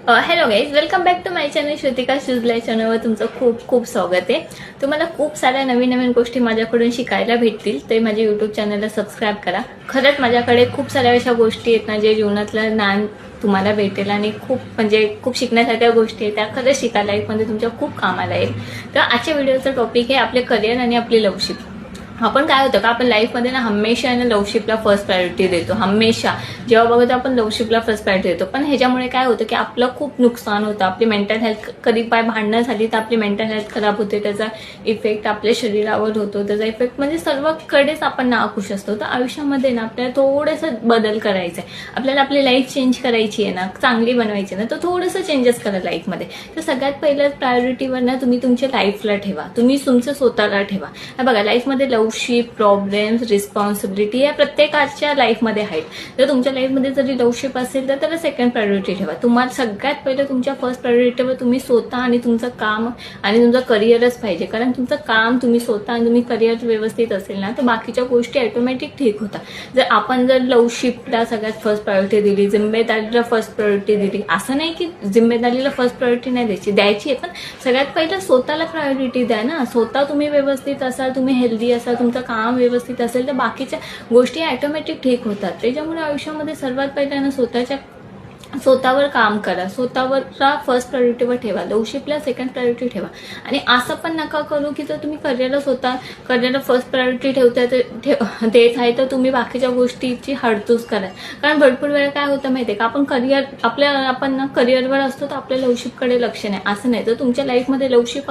Hello guys, welcome back to my channel Shrutika Shujala चॅनलवर तुमचं खूप खूप स्वागत आहे. तुम्हाला खूप साऱ्या नवीन नवीन गोष्टी माझ्याकडून शिकायला भेटतील, तर माझ्या यूट्यूब चॅनलला सबस्क्राईब करा. खरंच माझ्याकडे खूप साऱ्या अशा गोष्टी आहेत ना, जे जीवनातलं ज्ञान तुम्हाला भेटेल आणि खूप शिकण्यासारख्या गोष्टी आहेत, त्या खरंच शिकायला लाईफमध्ये तुमच्या खूप कामाला येईल. तर आजच्या व्हिडिओचं टॉपिक आहे आपले करिअर आणि आपली लवशिप. आपण काय होतं का, आपण लाईफमध्ये ना हमेशा लवशिपला फर्स्ट प्रायोरिटी देतो. हमेशा जेव्हा बघतो आपण लवशिपला फर्स्ट प्रायोरिटी देतो, पण ह्याच्यामुळे काय होतं की आपलं खूप नुकसान होतं. आपली मेंटल हेल्थ, कधी भांडणं झाली तर आपली मेंटल हेल्थ खराब होते, त्याचा इफेक्ट आपल्या शरीरावर होतो, त्याचा इफेक्ट म्हणजे सर्वकडेच आपण नाखुश असतो. तर आयुष्यामध्ये ना आपल्याला थोडंसं बदल करायचा आहे, आपल्याला आपली लाईफ चेंज करायची आहे ना, चांगली बनवायची आहे ना, तर थोडंसं चेंजेस करा लाईफमध्ये. तर सगळ्यात पहिलं प्रायोरिटीवर ना तुम्ही तुमच्या लाईफला ठेवा, तुम्ही तुमचं स्वतःला ठेवा. बघा, लाईफमध्ये लवशिप, प्रॉब्लेम्स, रिस्पॉन्सिबिलिटी या प्रत्येकाच्या लाईफमध्ये आहेत. जर तुमच्या लाईफमध्ये जरी लवशिप असेल तर त्याला सेकंड प्रायोरिटी ठेवा. तुम्हाला सगळ्यात पहिलं तुमच्या फर्स्ट प्रायोरिटीवर तुम्ही स्वतः आणि तुमचं काम आणि तुमचं करिअरच पाहिजे. कारण तुमचं काम तुम्ही स्वतः आणि तुम्ही करिअर व्यवस्थित असेल ना, तर बाकीच्या गोष्टी ऑटोमॅटिक ठीक होतात. जर लवशिपला सगळ्यात फर्स्ट प्रायोरिटी दिली, जिम्मेदारीला फर्स्ट प्रायोरिटी दिली, असं नाही की जिम्मेदारीला फर्स्ट प्रायोरिटी नाही द्यायची आहे, पण सगळ्यात पहिलं स्वतःला प्रायोरिटी द्या ना. स्वतः तुम्ही व्यवस्थित असाल, तुम्ही हेल्दी असाल, तुमचं काम व्यवस्थित असेल, तर बाकीच्या गोष्टी ऑटोमॅटिक ठीक होतात. त्याच्यामुळे आयुष्यामध्ये सर्वात पहिल्यांदा स्वतःवर काम करा, स्वतःवरला फर्स्ट प्रायोरिटीवर ठेवा, लवशिपला सेकंड प्रायोरिटी ठेवा. आणि असं पण नका करू की जर तुम्ही करिअरला फर्स्ट प्रायोरिटी देत आहे तर तुम्ही बाकीच्या गोष्टीची हडतूस करा. कारण भरपूर वेळा काय होतं माहिती आहे का, आपण करिअरवर असतो तर आपल्या लवशिपकडे लक्ष नाही. असं नाही, तर तुमच्या लाईफमध्ये लवशिप